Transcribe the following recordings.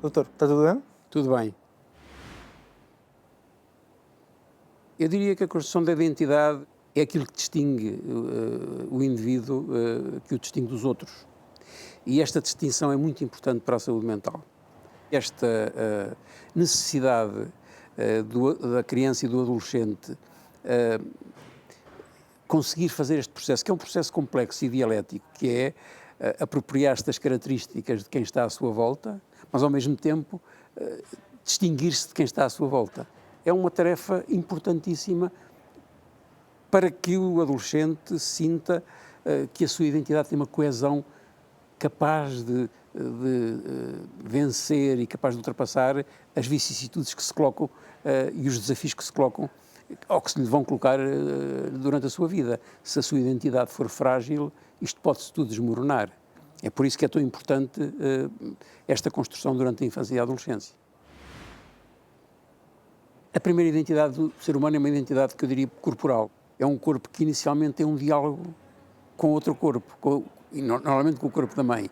Doutor, está tudo bem? Tudo bem. Eu diria que a construção da identidade é aquilo que distingue o indivíduo, que o distingue dos outros. E esta distinção é muito importante para a saúde mental. Esta necessidade da criança e do adolescente conseguir fazer este processo, que é um processo complexo e dialético, que é apropriar-se das características de quem está à sua volta, mas ao mesmo tempo distinguir-se de quem está à sua volta. É uma tarefa importantíssima para que o adolescente sinta que a sua identidade tem uma coesão capaz de vencer e capaz de ultrapassar as vicissitudes que se colocam e os desafios que se colocam ou que se lhe vão colocar durante a sua vida. Se a sua identidade for frágil, isto pode-se tudo desmoronar. É por isso que é tão importante esta construção durante a infância e a adolescência. A primeira identidade do ser humano é uma identidade que eu diria corporal. É um corpo que inicialmente tem um diálogo com outro corpo, e normalmente com o corpo da mãe.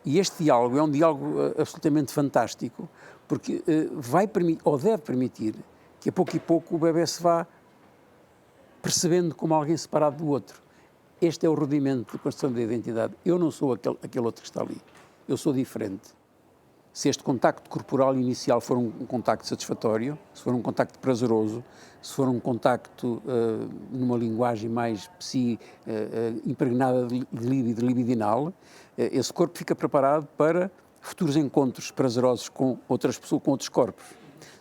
E este diálogo é um diálogo absolutamente fantástico, porque vai permitir, ou deve permitir, que a pouco e pouco o bebê se vá percebendo como alguém separado do outro. Este é o rudimento da construção da identidade. Eu não sou aquele outro que está ali. Eu sou diferente. Se este contacto corporal inicial for um contacto satisfatório, se for um contacto prazeroso, se for um contacto numa linguagem mais impregnada de líbido, libidinal, esse corpo fica preparado para futuros encontros prazerosos com outras pessoas, com outros corpos.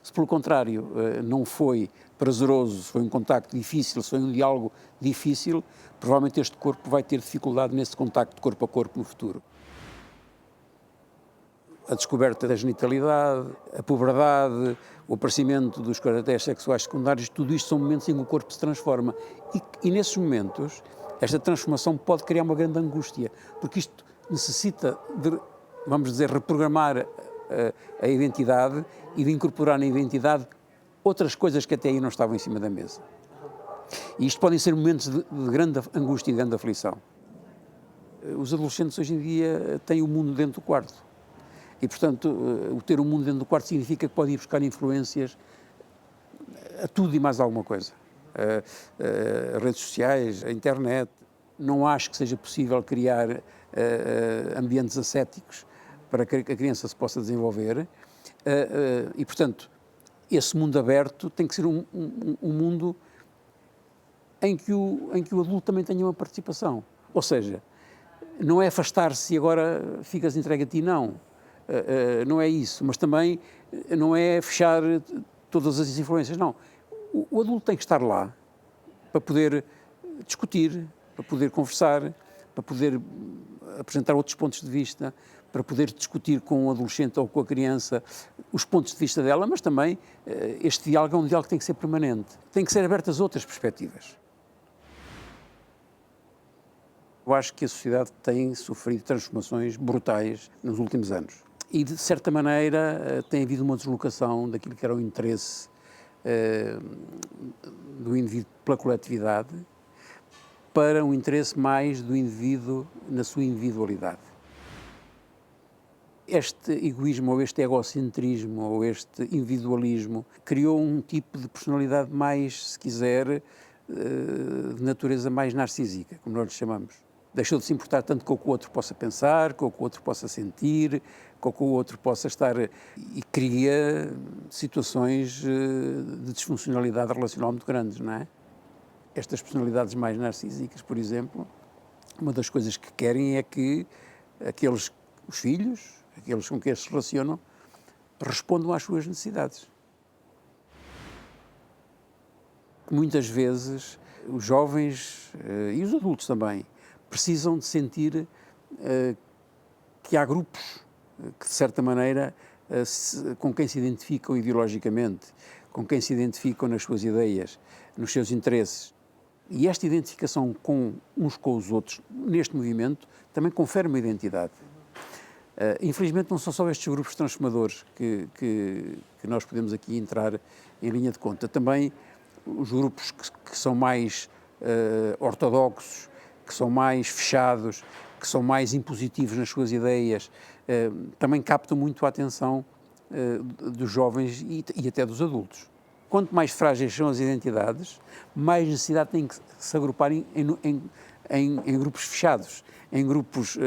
Se pelo contrário não foi prazeroso, se foi um contacto difícil, se foi um diálogo difícil, provavelmente este corpo vai ter dificuldade nesse contacto corpo a corpo no futuro. A descoberta da genitalidade, a puberdade, o aparecimento dos caracteres sexuais secundários, tudo isto são momentos em que o corpo se transforma. E nesses momentos, esta transformação pode criar uma grande angústia, porque isto necessita de, vamos dizer, reprogramar a identidade e de incorporar na identidade outras coisas que até aí não estavam em cima da mesa. E isto podem ser momentos de grande angústia e de grande aflição. Os adolescentes hoje em dia têm o mundo dentro do quarto. E, portanto, o ter o mundo dentro do quarto significa que pode ir buscar influências a tudo e mais alguma coisa. Redes sociais, a internet. Não acho que seja possível criar ambientes ascéticos para que a criança se possa desenvolver. E, portanto, esse mundo aberto tem que ser um mundo em que o adulto também tenha uma participação. Ou seja, não é afastar-se e agora ficas entregue a ti, não. Não é isso, mas também não é fechar todas as influências, não. O adulto tem que estar lá para poder discutir, para poder conversar, para poder apresentar outros pontos de vista, para poder discutir com o adolescente ou com a criança os pontos de vista dela, mas também este diálogo é um diálogo que tem que ser permanente, tem que ser aberto às outras perspectivas. Eu acho que a sociedade tem sofrido transformações brutais nos últimos anos. E, de certa maneira, tem havido uma deslocação daquilo que era o interesse do indivíduo pela coletividade para um interesse mais do indivíduo na sua individualidade. Este egoísmo ou este egocentrismo ou este individualismo criou um tipo de personalidade mais, se quiser, de natureza mais narcísica, como nós lhe chamamos. Deixou de se importar tanto com o que o outro possa pensar, com o que o outro possa sentir, com o que o outro possa estar, e cria situações de disfuncionalidade relacional muito grandes, não é? Estas personalidades mais narcísicas, por exemplo, uma das coisas que querem é que os filhos, aqueles com quem eles se relacionam, respondam às suas necessidades. Muitas vezes os jovens e os adultos também precisam de sentir que há grupos que, de certa maneira, com quem se identificam ideologicamente, com quem se identificam nas suas ideias, nos seus interesses. E esta identificação com uns com os outros, neste movimento, também confere uma identidade. Infelizmente, não são só estes grupos transformadores que nós podemos aqui entrar em linha de conta. Também os grupos que são mais ortodoxos, que são mais fechados, que são mais impositivos nas suas ideias, também captam muito a atenção dos jovens e até dos adultos. Quanto mais frágeis são as identidades, mais necessidade têm que se agrupar em grupos fechados, em grupos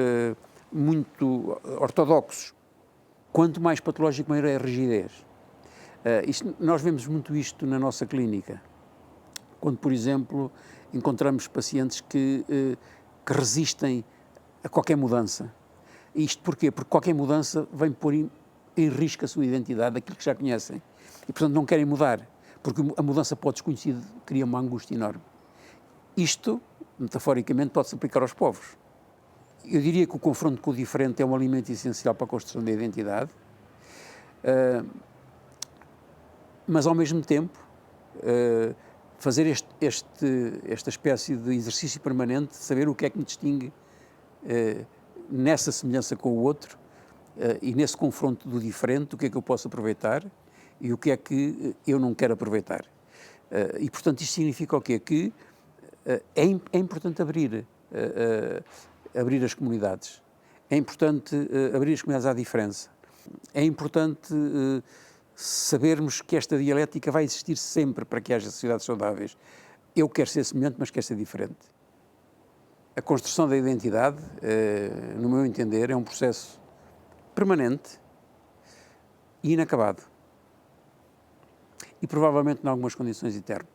muito ortodoxos. Quanto mais patológico, maior é a rigidez. Nós vemos muito isto na nossa clínica, quando, por exemplo, encontramos pacientes que resistem a qualquer mudança. Isto porquê? Porque qualquer mudança vem pôr em risco a sua identidade, aquilo que já conhecem. E, portanto, não querem mudar, porque a mudança para o desconhecido cria uma angústia enorme. Isto, metaforicamente, pode-se aplicar aos povos. Eu diria que o confronto com o diferente é um elemento essencial para a construção da identidade, mas, ao mesmo tempo, fazer esta espécie de exercício permanente, saber o que é que me distingue nessa semelhança com o outro e nesse confronto do diferente, o que é que eu posso aproveitar e o que é que eu não quero aproveitar. E, portanto, isto significa o quê? Que é importante abrir as comunidades, é importante abrir as comunidades à diferença, é importante sabermos que esta dialética vai existir sempre para que haja sociedades saudáveis. Eu quero ser semelhante, mas quero ser diferente. A construção da identidade, no meu entender, é um processo permanente e inacabado. E provavelmente, em algumas condições, eterno.